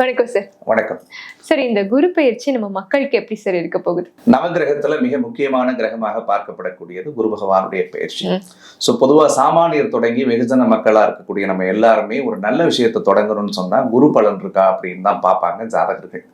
வணக்கம் சார். வணக்கம் சார், இந்த குரு பயிற்சி நம்ம மக்களுக்கு எப்படி சார் இருக்க போகுது? நவகிரகத்துல மிக முக்கியமான கிரகமாக பார்க்கப்படக்கூடியது குரு பகவானுடைய பயிற்சி. சோ பொதுவா சாமானியர் தொடங்கி வெகுஜன மக்களா இருக்கக்கூடிய நம்ம எல்லாருமே ஒரு நல்ல விஷயத்தை தொடங்கணும்னு சொன்னா குரு பலன் இருக்கா அப்படின்னு தான் பார்ப்பாங்க ஜாதகர்கள்.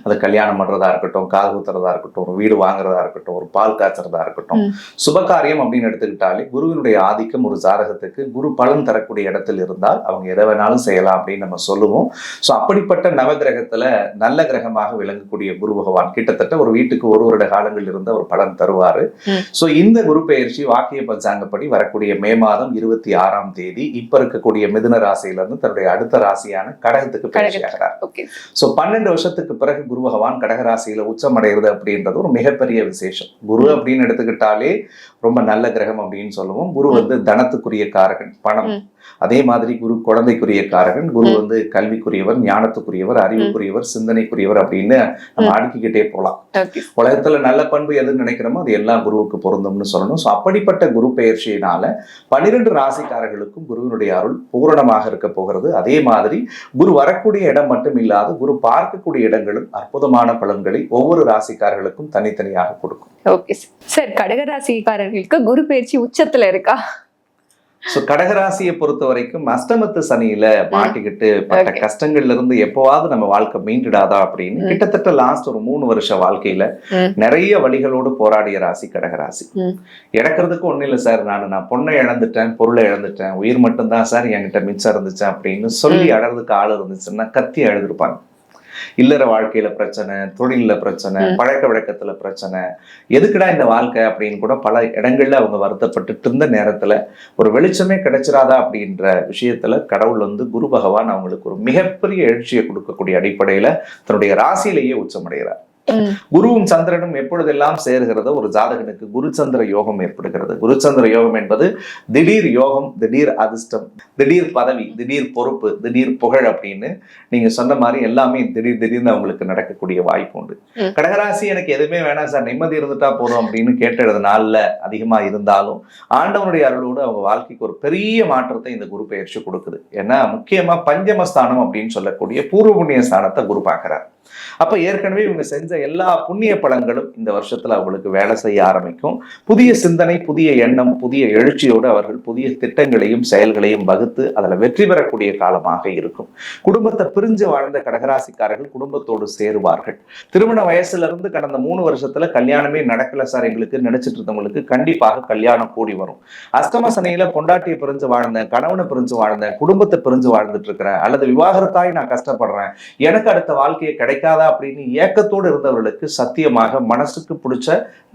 அது கல்யாணம் பண்றதா இருக்கட்டும், காது குத்துறதா இருக்கட்டும், ஒரு வீடு வாங்குறதா இருக்கட்டும், ஒரு பால் காய்ச்சறதா இருக்கட்டும், சுபகாரியம் அப்படின்னு எடுத்துக்கிட்டாலே குருவினுடைய ஆதிக்கம் ஒரு ஜாதகத்துக்கு குரு பலன் தரக்கூடிய இடத்தில் இருந்தால் அவங்க எதை வேணாலும் செய்யலாம் அப்படின்னு நம்ம சொல்லுவோம். சோ அப்படிப்பட்ட நவகிரகத்துல நல்ல கிரகமாக விளங்கக்கூடிய குரு பகவான் கிட்டத்தட்ட ஒரு வீட்டுக்கு ஒரு வருட காலங்கள் இருந்த ஒரு பலன் தருவாரு. சோ இந்த குரு பெயர்ச்சி வாக்கிய பஞ்சாங்கப்படி வரக்கூடிய மே மாதம் 26ஆம் தேதி இப்ப இருக்கக்கூடிய மிதுன ராசியில இருந்து தன்னுடைய அடுத்த ராசியான கடகத்துக்கு பயிற்சி ஆகிறார். சோ 12 வருஷத்துக்கு பிறகு குரு பகவான் கடகராசியில உச்சம் அடைகிறது அப்படின்றது ஒரு மிகப்பெரிய விசேஷம். குரு அப்படின்னு எடுத்துக்கிட்டாலே ரொம்ப நல்ல கிரகம் அப்படின்னு சொல்லுவோம். குரு தனத்துக்குரிய காரகன், பணம். அதே மாதிரி குரு குழந்தைக்குரிய காரகன். குரு கல்விக்குரியவர், ஞானத்துக்குரியவர், அறிவுக்குரியவர், சிந்தனைக்குரியவர் அப்படின்னு நம்ம அடுக்கிக்கிட்டே போலாம். உலகத்துல நல்ல பண்பு எதுன்னு நினைக்கிறோமோ அது எல்லாம் குருவுக்கு பொருந்தும்னு சொல்லணும். சோ அப்படிப்பட்ட குரு பெயர்ச்சியினால 12 ராசிக்காரர்களுக்கும் குருவினுடைய அருள் பூரணமாக இருக்க போகிறது. அதே மாதிரி குரு வரக்கூடிய இடம் மட்டும் இல்லாது குரு பார்க்கக்கூடிய இடங்களும் அற்புதமான பலன்களை ஒவ்வொரு ராசிக்காரர்களுக்கும் தனித்தனியாக கொடுக்கும். ஓகே சார், கடகராசிக்காரர்களுக்கு குரு பெயர்ச்சி உச்சத்துல இருக்கா? சோ கடகராசியை பொறுத்த வரைக்கும் அஷ்டமத்து சனியில மாட்டிக்கிட்டு பட்ட கஷ்டங்கள்ல இருந்து எப்பவாவது நம்ம வாழ்க்கை மீண்டுடாதா அப்படின்னு கிட்டத்தட்ட லாஸ்ட் ஒரு 3 வருஷ வாழ்க்கையில நிறைய வழிகளோடு போராடிய ராசி கடகராசி. இழக்கிறதுக்கு ஒண்ணு இல்லை சார், நான் பொண்ணை இழந்துட்டேன், பொருளை இழந்துட்டேன், உயிர் மட்டும்தான் சார் என்கிட்ட மிச்சம் இருந்துச்சு அப்படின்னு சொல்லி அழறதுக்கு ஆள் இருந்துச்சுன்னா கத்தி அழுதுருப்பாங்க. இல்லற வாழ்க்கையில பிரச்சனை, தொழில பிரச்சனை, பழக்க வழக்கத்துல பிரச்சனை, எதுக்குடா இந்த வாழ்க்கை அப்படின்னு கூட பல இடங்கள்ல அவங்க வருத்தப்பட்டு இருந்த நேரத்துல ஒரு வெளிச்சமே கிடைச்சிடாதா அப்படின்ற விஷயத்துல கடவுள் குரு பகவான் அவங்களுக்கு ஒரு மிகப்பெரிய எழுச்சியை கொடுக்கக்கூடிய அடிப்படையில தன்னுடைய ராசியிலேயே உச்சமடைகிறார். குருவும் சந்திரனும் எப்பொழுதெல்லாம் சேர்கிறதோ ஒரு ஜாதகனுக்கு குரு சந்திர யோகம் ஏற்படுகிறது. குரு சந்திர யோகம் என்பது திடீர் யோகம், திடீர் அதிர்ஷ்டம், திடீர் பதவி, திடீர் பொறுப்பு, திடீர் புகழ் அப்படின்னு நீங்க சொன்ன மாதிரி எல்லாமே திடீர்னு அவங்களுக்கு நடக்கக்கூடிய வாய்ப்பு உண்டு. கடகராசி எனக்கு எதுவுமே வேணாம் சார், நிம்மதி இருந்துட்டா போதும் அப்படின்னு கேட்டது நாள்ல அதிகமா இருந்தாலும் ஆண்டவனுடைய அருளோடு அவங்க வாழ்க்கைக்கு ஒரு பெரிய மாற்றத்தை இந்த குரு பெயர்ச்சி கொடுக்குது. ஏன்னா முக்கியமா பஞ்சமஸ்தானம் அப்படின்னு சொல்லக்கூடிய பூர்வ புண்ணிய ஸ்தானத்தை குரு பார்க்கிறார். அப்ப ஏற்கனவே இவங்க செஞ்ச எல்லா புண்ணிய பலன்களும் இந்த வருஷத்துல அவங்களுக்கு வேலை செய்ய ஆரம்பிக்கும். புதிய சிந்தனை, புதிய எண்ணம், புதிய எழுச்சியோடு அவர்கள் புதிய திட்டங்களையும் செயல்களையும் வகுத்து அதுல வெற்றி பெறக்கூடிய காலமாக இருக்கும். குடும்பத்தை பிரிஞ்சு வாழ்ந்த கடகராசிக்காரர்கள் குடும்பத்தோடு சேருவார்கள். திருமண வயசுல இருந்து கடந்த 3 வருஷத்துல கல்யாணமே நடக்கல சார் எங்களுக்கு நினைச்சிட்டு இருந்தவங்களுக்கு கண்டிப்பாக கல்யாணம் கூடி வரும். அஷ்டம சனியில பொண்டாட்டியை பிரிஞ்சு வாழ்ந்தேன், கணவனை பிரிஞ்சு வாழ்ந்தேன், குடும்பத்தை பிரிஞ்சு வாழ்ந்துட்டு இருக்கிறேன், அல்லது விவாகரத்தாய் நான் கஷ்டப்படுறேன், எனக்கு அடுத்த வாழ்க்கையை கிடைக்காதா அப்படின்னு ஏக்கத்தோடு இருந்தவர்களுக்கு சத்தியமாக மனசுக்கு பிடிச்ச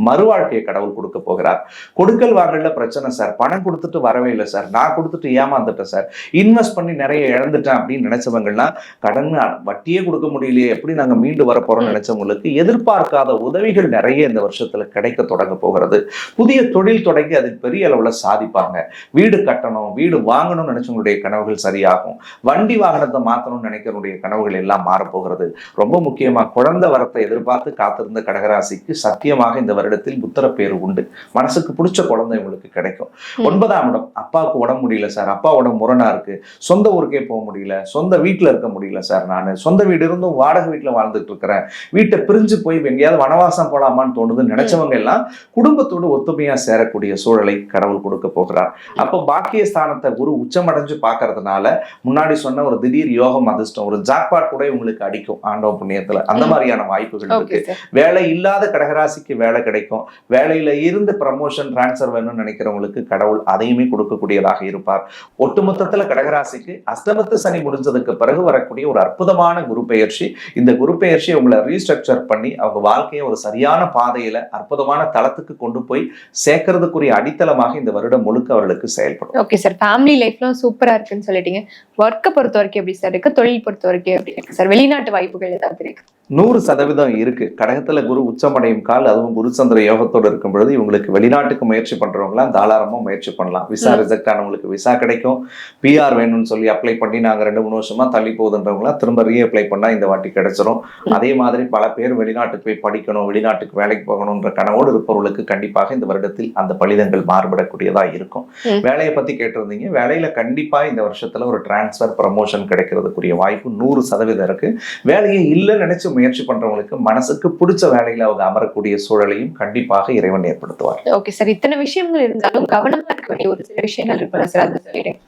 மறு வாழ்க்கையை கடவுள் கொடுக்க போகிறார். கொடுக்கல் வாங்கல பிரச்சனை சார், பணம் கொடுத்துட்டு வரவே இல்லை சார், நான் கொடுத்துட்டு ஏமாந்துட்டேன் சார், இன்வெஸ்ட் பண்ணி நிறைய இழந்துட்டேன் அப்படின்னு நினைச்சவங்கன்னா கடன் வட்டியே கொடுக்க முடியலையே, எப்படி நாங்க மீண்டு வர போறோம்னு நினைச்சவங்களுக்கு எதிர்பார்க்காத உதவிகள் நிறைய இந்த வருஷத்துல கிடைக்க தொடங்க போகிறது. புதிய தொழில் தொடங்கி அது பெரிய அளவுல சாதிப்பாங்க. வீடு கட்டணும், வீடு வாங்கணும்னு நினைச்சவங்களுடைய கனவுகள் சரியாகும். வண்டி வாகனத்தை மாற்றணும்னு நினைக்கிறவங்களுடைய கனவுகள் எல்லாம் மாறப்போகிறது. ரொம்ப முக்கியமா குழந்தை வரத்தை எதிர்பார்த்து காத்திருந்த கடகராசிக்கு சத்தியமாக இந்த வருடத்தில் புத்திர பேரு உண்டு. மனசுக்கு பிடிச்ச குழந்தை உங்களுக்கு கிடைக்கும். 9ஆம் இடம், அப்பாவுக்கு உடம்பு முடியல சார், அப்பா உடம்பு முரணா இருக்கு, சொந்த ஊருக்கே போக முடியல, சொந்த வீட்டுல இருக்க முடியல சார், நான் சொந்த வீடு இருந்தும் வாடகை வீட்டுல வாழ்ந்துட்டு இருக்கிறேன், வீட்டை பிரிஞ்சு போய் எங்கேயாவது வனவாசம் போலாமான்னு தோணுதுன்னு நினைச்சவங்க எல்லாம் குடும்பத்தோடு ஒத்துமையா சேரக்கூடிய சூழலை கடவுள் கொடுக்க போகிறார். அப்போ பாக்கிய ஸ்தானத்தை குரு உச்சமடைஞ்சு பாக்குறதுனால முன்னாடி சொன்ன ஒரு திடீர் யோகம், அதிர்ஷ்டம், ஒரு ஜாக்பாட் கூட உங்களுக்கு அடிக்கும் ஆண்டவ புண்ணியத்துல. அந்த மாதிரியான வாய்ப்புகள் இருக்கு. வேலை இல்லாத கடகராசிக்கு வேலை கிடைக்கும். வேலையில இருந்து ப்ரமோஷன், டிரான்ஸ்ஃபர் வேணும்னு நினைக்கிறவங்களுக்கு கடவுள் அதையுமே கொடுக்கக்கூடியதாக இருப்பார். ஒட்டுமொத்தத்துல கடகராசிக்கு அஷ்டமத்து சனி முடிஞ்சதுக்கு பிறகு வரக்கூடிய ஒரு அற்புதமான குரு பெயர்ச்சி. இந்த குரு பெயர்ச்சி உங்களை ரீஸ்ட்ரக்சர் பண்ணி அவங்க வாழ்க்கையை ஒரு சரியான பாதையில அற்புதமான தளத்துக்கு கொண்டு போய் சேர்க்கறதுக்குரிய அடித்தளமாக இந்த வருடம் முழுக்க அவர்களுக்கு செயல்படும். ஓகே சார், ஃபேமிலி லைஃப்லாம் சூப்பரா இருக்குன்னு சொல்லிட்டீங்க. ஒர்க்கை பொறுத்த வரைக்கும் எப்படி சார் இருக்கு? தொழில் பொறுத்த வரைக்கும் எப்படி இருக்கு சார்? வெளிநாட்டு வாய்ப்புகள் ஏதாவது இருக்கு? 100% இருக்கு. கடகத்துல குரு உச்சமடையும் கால், அதுவும் குரு சந்திர யோகத்தோடு இருக்கும் பொழுது இவங்களுக்கு வெளிநாட்டுக்கு முயற்சி பண்றவங்களாம் தாராளமா முயற்சி பண்ணலாம். விசா ரிஜெக்ட் ஆனவங்களுக்கு விசா கிடைக்கும். பிஆர் வேணும்னு சொல்லி அப்ளை பண்ணி நாங்க 2-3 வருஷமா தள்ளி போகுதுன்றவங்களாம் திரும்ப ரீஅப்ளை பண்ணா இந்த வாட்டி கிடைச்சிரும். அதே மாதிரி பல பேர் வெளிநாட்டுக்கு போய் படிக்கணும், வெளிநாட்டுக்கு வேலைக்கு போகணும்ன்ற கனவோடு இருப்பவர்களுக்கு கண்டிப்பாக இந்த வருடத்தில் அந்த பலிதங்கள் மாறுபடக்கூடியதா இருக்கும். வேலையை பத்தி கேட்டிருந்தீங்க. வேலையில கண்டிப்பா இந்த வருஷத்துல ஒரு டிரான்ஸ்பர் ப்ரமோஷன் கிடைக்கிறதுக்குரிய வாய்ப்பு 100% இருக்கு. வேலையை இல்லைன்னு நினைச்சு முயற்சி பண்றவங்களுக்கு மனசுக்கு பிடிச்ச வேலையில அவங்க அமரக்கூடிய சூழலையும் கண்டிப்பாக இறைவன் ஏற்படுத்துவார். ஓகே சார், இத்தனை விஷயங்கள் இருந்தாலும் கவனமா இருக்க வேண்டிய ஒரு சில விஷயங்கள் இருக்கு சார், அதை சொல்லிடுறேன்.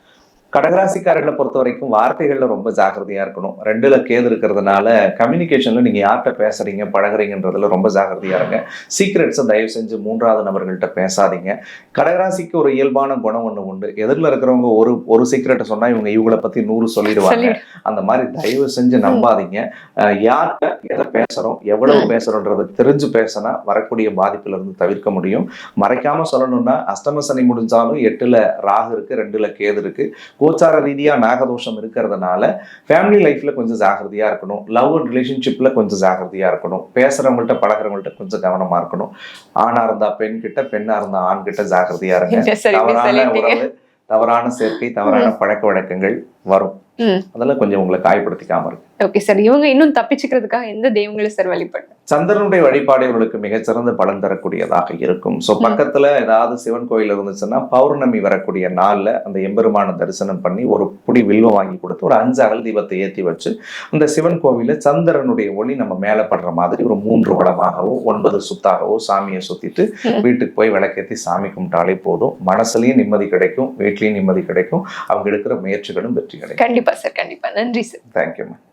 கடகராசிக்காரர்களை பொறுத்த வரைக்கும் வார்த்தைகள்ல ரொம்ப ஜாக்கிரதையா இருக்கணும். 2ல கேது இருக்கிறதுனால கம்யூனிகேஷன்ல நீங்க யார்கிட்ட பேசுறீங்க பழகுறீங்கன்றதுல ரொம்ப ஜாக்கிரதையா இருங்க. சீக்ரெட்ஸை தயவு செஞ்சு 3வது நபர்கள்ட்ட பேசாதீங்க. கடகராசிக்கு ஒரு இயல்பான குணம் ஒண்ணு உண்டு. எதிரில் இருக்கிறவங்க ஒரு சீக்ரெட்டை சொன்னா இவங்களை பத்தி 100 சொல்லிடுவாங்க. அந்த மாதிரி தயவு செஞ்சு நம்பாதீங்க. யார்கிட்ட எதை பேசுறோம், எவ்வளவு பேசுறோன்றது தெரிஞ்சு பேசினா வரக்கூடிய பாதிப்புல இருந்து தவிர்க்க முடியும். மறைக்காம சொல்லணும்னா அஷ்டம சனி முடிஞ்சாலும் 8ல ராகு இருக்கு, 2ல கேது இருக்கு. கோச்சார ரீதியா நாகதோஷம் இருக்கிறதுனால ஃபேமிலி லைஃப்ல கொஞ்சம் ஜாகிரதையா இருக்கணும். லவ் அண்ட் ரிலேஷன்ஷிப்ல கொஞ்சம் ஜாகிரதையா இருக்கணும். பேசுறவங்கள்ட்ட பழகிறவங்கள்ட்ட கொஞ்சம் கவனமா இருக்கணும். ஆணா இருந்தா பெண் கிட்ட, பெண்ணா இருந்தா ஆண் கிட்ட ஜாகிரதையா இருங்க. தவறான உறவு, தவறான சேர்க்கை, தவறான பழக்க வழக்கங்கள் வரும். அதெல்லாம் கொஞ்சம் உங்களை காயப்படுத்திக்காம இருக்கு. ஓகே சார், இவங்க இன்னும் தப்பிச்சுக்கிறதுக்காக எந்த தெய்வங்களை சார் வழிபடு? சந்திரனுடைய வழிபாடு இவர்களுக்கு மிகச்சிறந்த பலன் தரக்கூடியதாக இருக்கும். சோ பக்கத்துல ஏதாவது சிவன் கோயில் இருந்துச்சுன்னா பௌர்ணமி வரக்கூடிய நாள்ல அந்த எம்பெருமான தரிசனம் பண்ணி ஒரு புடி வில்வம் வாங்கி கொடுத்து ஒரு 5 அகல் தீபத்தை ஏற்றி வச்சு அந்த சிவன் கோவில சந்திரனுடைய ஒளி நம்ம மேல படுற மாதிரி ஒரு 3 வடமாகவோ 9 சுத்தாகவோ சாமியை சுத்திட்டு வீட்டுக்கு போய் விளக்கேற்றி சாமி கும்பிட்டாலே போதும். மனசுலயும் நிம்மதி கிடைக்கும், வீட்லயும் நிம்மதி கிடைக்கும். அவங்க எடுக்கிற முயற்சிகளும் வெற்றி கிடைக்கும். கண்டிப்பா சார், கண்டிப்பா. நன்றி சார். தேங்க்யூ.